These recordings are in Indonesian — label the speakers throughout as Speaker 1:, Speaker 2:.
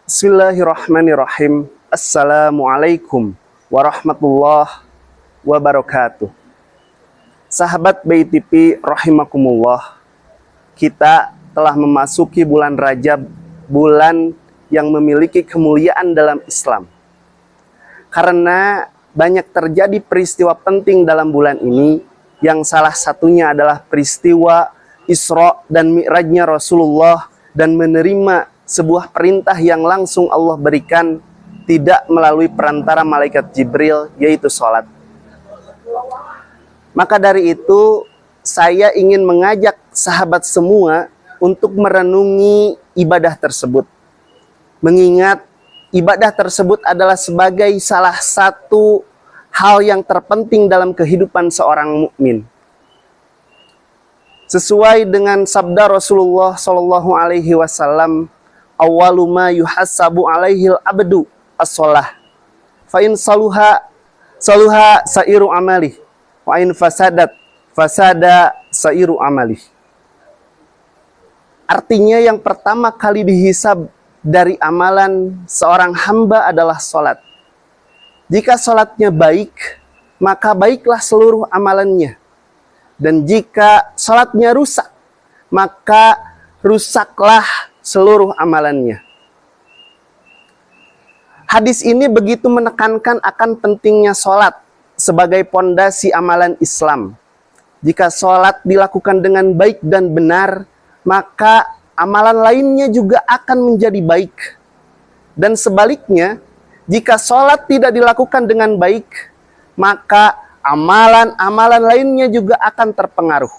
Speaker 1: Bismillahirrahmanirrahim. Assalamualaikum warahmatullahi wabarakatuh. Sahabat BITV rahimakumullah, kita telah memasuki bulan Rajab, bulan yang memiliki kemuliaan dalam Islam. Karena banyak terjadi peristiwa penting dalam bulan ini, yang salah satunya adalah peristiwa Isra dan Mi'rajnya Rasulullah, dan menerima sebuah perintah yang langsung Allah berikan, tidak melalui perantara malaikat Jibril, yaitu sholat. Maka dari itu, saya ingin mengajak sahabat semua untuk merenungi ibadah tersebut. Mengingat ibadah tersebut adalah sebagai salah satu hal yang terpenting dalam kehidupan seorang mukmin. Sesuai dengan sabda Rasulullah SAW, "Awwalu ma yuhassabu alaihil abdu as-shalah. Fa in saluha sairu amalih, wa in fasada sairu amalih." Artinya yang pertama kali dihisab dari amalan seorang hamba adalah sholat. Jika sholatnya baik, maka baiklah seluruh amalannya. Dan jika sholatnya rusak, maka rusaklah seluruh amalannya. Hadis ini begitu menekankan akan pentingnya sholat sebagai pondasi amalan Islam. Jika sholat dilakukan dengan baik dan benar, maka amalan lainnya juga akan menjadi baik. Dan sebaliknya, jika sholat tidak dilakukan dengan baik, maka amalan-amalan lainnya juga akan terpengaruh.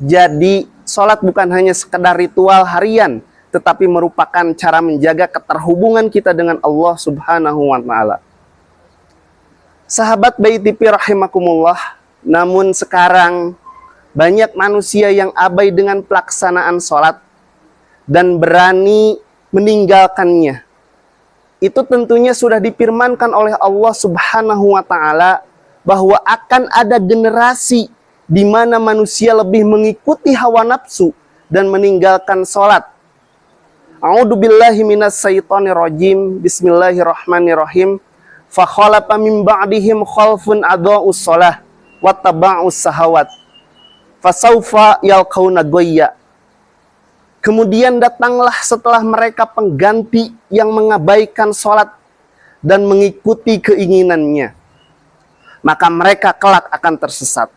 Speaker 1: Jadi, sholat bukan hanya sekedar ritual harian, tetapi merupakan cara menjaga keterhubungan kita dengan Allah Subhanahu wa Ta'ala. Sahabat BITV rahimakumullah, namun sekarang banyak manusia yang abai dengan pelaksanaan sholat dan berani meninggalkannya. Itu tentunya sudah difirmankan oleh Allah Subhanahu wa Ta'ala bahwa akan ada generasi di mana manusia lebih mengikuti hawa nafsu dan meninggalkan sholat. A'udzubillahi minasyaitonirrajim. Bismillahirrahmanirrahim. Fa khalafa min ba'dihim khalfun adha'us shalah wattaba'us sahawat fasaufa yalqauna ghayya. Kemudian datanglah setelah mereka pengganti yang mengabaikan sholat dan mengikuti keinginannya, maka mereka kelak akan tersesat.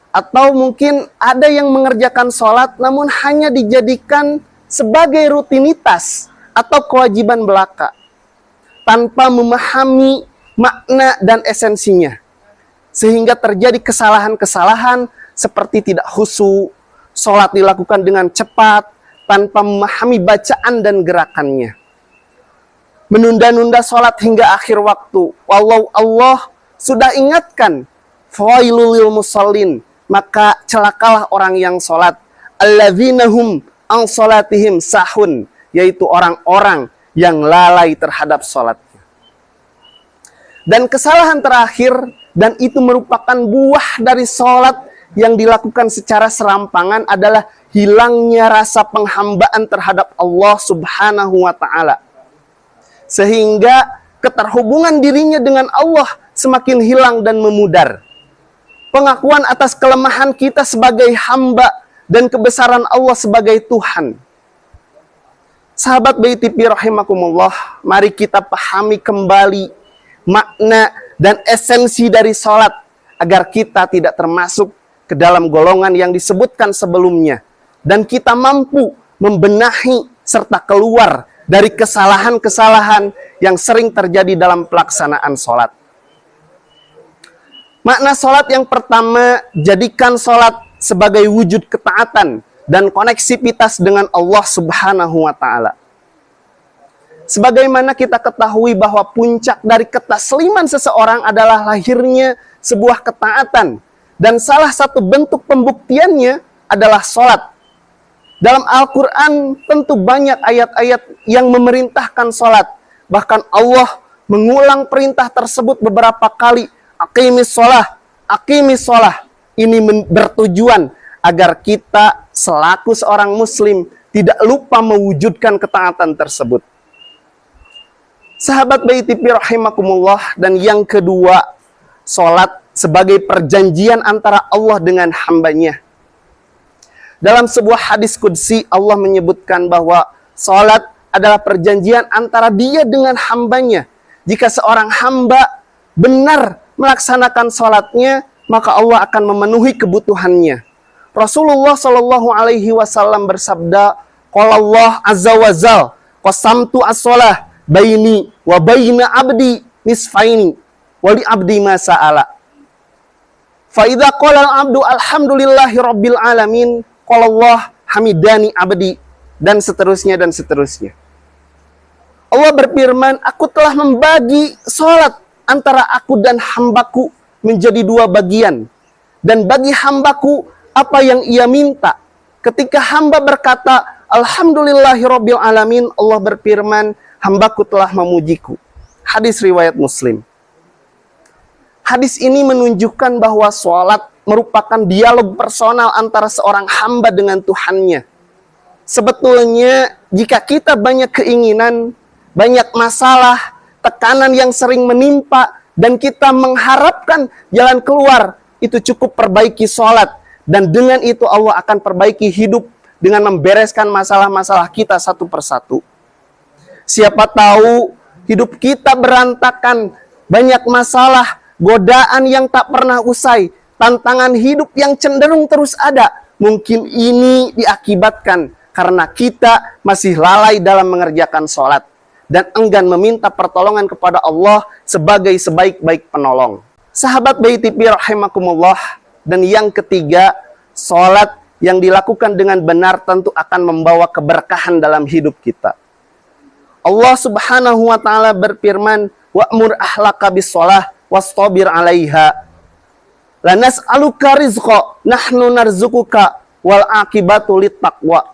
Speaker 1: Atau mungkin ada yang mengerjakan sholat namun hanya dijadikan sebagai rutinitas atau kewajiban belaka, tanpa memahami makna dan esensinya, sehingga terjadi kesalahan-kesalahan seperti tidak khusyuk, sholat dilakukan dengan cepat tanpa memahami bacaan dan gerakannya, menunda-nunda sholat hingga akhir waktu, walau Allah sudah ingatkan, fawailul lil musallin, maka celakalah orang yang sholat, alladzina hum an sholatihim sahun, yaitu orang-orang yang lalai terhadap sholatnya. Dan kesalahan terakhir, dan itu merupakan buah dari sholat yang dilakukan secara serampangan, adalah hilangnya rasa penghambaan terhadap Allah Subhanahu wa Ta'ala, sehingga keterhubungan dirinya dengan Allah semakin hilang dan memudar. Pengakuan atas kelemahan kita sebagai hamba dan kebesaran Allah sebagai Tuhan. Sahabat BITV rahimakumullah, mari kita pahami kembali makna dan esensi dari sholat, agar kita tidak termasuk ke dalam golongan yang disebutkan sebelumnya, dan kita mampu membenahi serta keluar dari kesalahan-kesalahan yang sering terjadi dalam pelaksanaan sholat. Makna sholat yang pertama, jadikan sholat sebagai wujud ketaatan dan koneksivitas dengan Allah Subhanahu wa Ta'ala. Sebagaimana kita ketahui bahwa puncak dari ketasliman seseorang adalah lahirnya sebuah ketaatan, dan salah satu bentuk pembuktiannya adalah sholat. Dalam Al-Quran tentu banyak ayat-ayat yang memerintahkan sholat. Bahkan Allah mengulang perintah tersebut beberapa kali. Aqimis sholah, aqimis sholah. Ini bertujuan agar kita selaku seorang muslim tidak lupa mewujudkan ketaatan tersebut. Sahabat Bayi TV rahimakumullah, dan yang kedua, salat sebagai perjanjian antara Allah dengan hambanya. Dalam sebuah hadis qudsi, Allah menyebutkan bahwa salat adalah perjanjian antara Dia dengan hambanya. Jika seorang hamba benar melaksanakan salatnya, maka Allah akan memenuhi kebutuhannya. Rasulullah Shallallahu Alaihi Wasallam bersabda, "Qala Allah Azza wa Jal, qasamtu as-shalah baini wa baina abdi nisfaini, wa li abdi ma sa'ala. Fa idza qala al-abdu alhamdulillahi rabbil alamin, qala Allah hamidani abdi," dan seterusnya dan seterusnya. Allah berfirman, "Aku telah membagi salat antara aku dan hambaku menjadi dua bagian, dan bagi hambaku apa yang ia minta. Ketika hamba berkata, alhamdulillahirabbil alamin, Allah berfirman, hambaku telah memujiku." Hadis riwayat Muslim. Hadis ini menunjukkan bahwa sholat merupakan dialog personal antara seorang hamba dengan Tuhannya. Sebetulnya jika kita banyak keinginan, banyak masalah, tekanan yang sering menimpa, dan kita mengharapkan jalan keluar, itu cukup perbaiki sholat. Dan dengan itu Allah akan perbaiki hidup dengan membereskan masalah-masalah kita satu persatu. Siapa tahu hidup kita berantakan, banyak masalah, godaan yang tak pernah usai, tantangan hidup yang cenderung terus ada. Mungkin ini diakibatkan karena kita masih lalai dalam mengerjakan sholat dan enggan meminta pertolongan kepada Allah sebagai sebaik-baik penolong. Sahabat Bayi TV rahimakumullah, dan yang ketiga, sholat yang dilakukan dengan benar tentu akan membawa keberkahan dalam hidup kita. Allah Subhanahu wa taala berfirman, "Wa'mur ahlaka bis-shalah wastabir 'alaiha. La nas'aluka rizqa, nahnu narzuquka wal 'aqibatu lit-taqwa."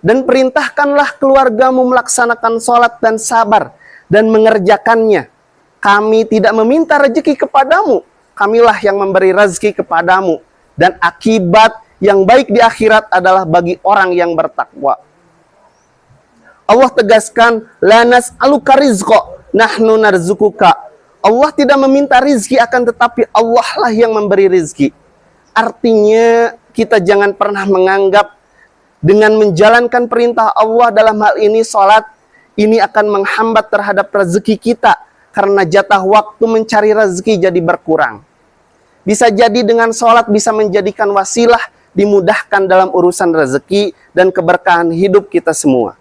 Speaker 1: Dan perintahkanlah keluargamu melaksanakan sholat dan sabar dan mengerjakannya. Kami tidak meminta rezeki kepadamu, kamilah yang memberi rezeki kepadamu, dan akibat yang baik di akhirat adalah bagi orang yang bertakwa. Allah tegaskan, la nas'aluka rizqa, nahnu narzuquka. Allah tidak meminta rizki, akan tetapi Allah lah yang memberi rizki. Artinya kita jangan pernah menganggap dengan menjalankan perintah Allah, dalam hal ini sholat, ini akan menghambat terhadap rezeki kita, karena jatah waktu mencari rezeki jadi berkurang. Bisa jadi dengan sholat bisa menjadikan wasilah dimudahkan dalam urusan rezeki dan keberkahan hidup kita semua.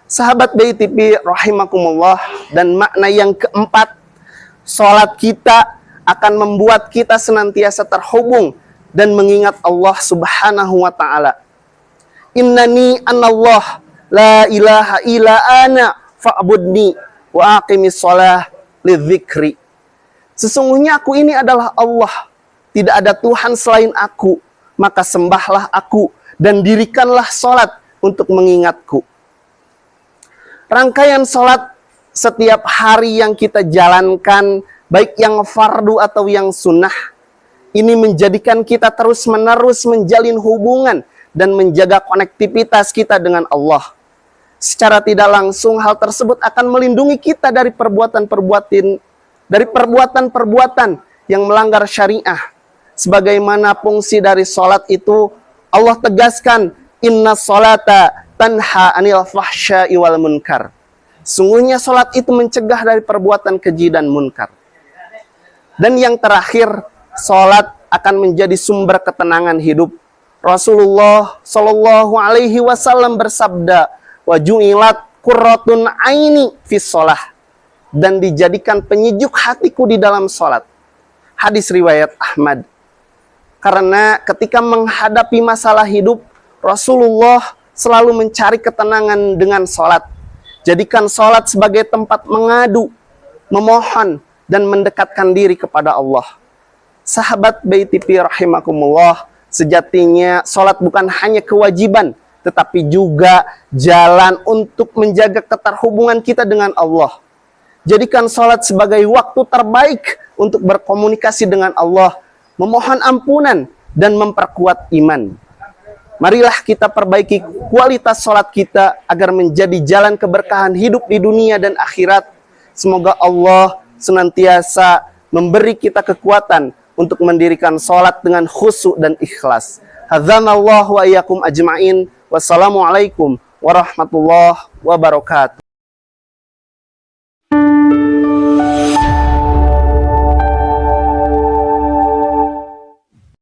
Speaker 1: Sahabat Bayi TV rahimakumullah, dan makna yang keempat, sholat kita akan membuat kita senantiasa terhubung dan mengingat Allah Subhanahu wa ta'ala. Innani anallah la ilaha illa ana fa'budni wa aqimis sholah lidzikri. Sesungguhnya aku ini adalah Allah, tidak ada Tuhan selain aku, maka sembahlah aku dan dirikanlah sholat untuk mengingatku. Rangkaian sholat setiap hari yang kita jalankan, baik yang fardu atau yang sunnah, ini menjadikan kita terus-menerus menjalin hubungan dan menjaga konektivitas kita dengan Allah. Secara tidak langsung hal tersebut akan melindungi kita dari perbuatan-perbuatan yang melanggar syariah. Sebagaimana fungsi dari sholat itu, Allah tegaskan, inna sholata tanha anil fahsya'i wal munkar. Sungguhnya sholat itu mencegah dari perbuatan keji dan munkar. Dan yang terakhir, sholat akan menjadi sumber ketenangan hidup. Rasulullah Shallallahu Alaihi Wasallam bersabda, wa ju'ilat qurratun aini fis sholah, dan dijadikan penyejuk hatiku di dalam sholat. Hadis riwayat Ahmad. Karena ketika menghadapi masalah hidup, Rasulullah selalu mencari ketenangan dengan sholat. Jadikan sholat sebagai tempat mengadu, memohon, dan mendekatkan diri kepada Allah. Sahabat Bayi TV rahimakumullah, sejatinya sholat bukan hanya kewajiban, tetapi juga jalan untuk menjaga keterhubungan kita dengan Allah. Jadikan sholat sebagai waktu terbaik untuk berkomunikasi dengan Allah, memohon ampunan, dan memperkuat iman. Marilah kita perbaiki kualitas sholat kita agar menjadi jalan keberkahan hidup di dunia dan akhirat. Semoga Allah senantiasa memberi kita kekuatan untuk mendirikan sholat dengan khusyuk dan ikhlas. Hadzanallahu wa iyyakum ajma'in. Wassalamualaikum warahmatullahi wabarakatuh.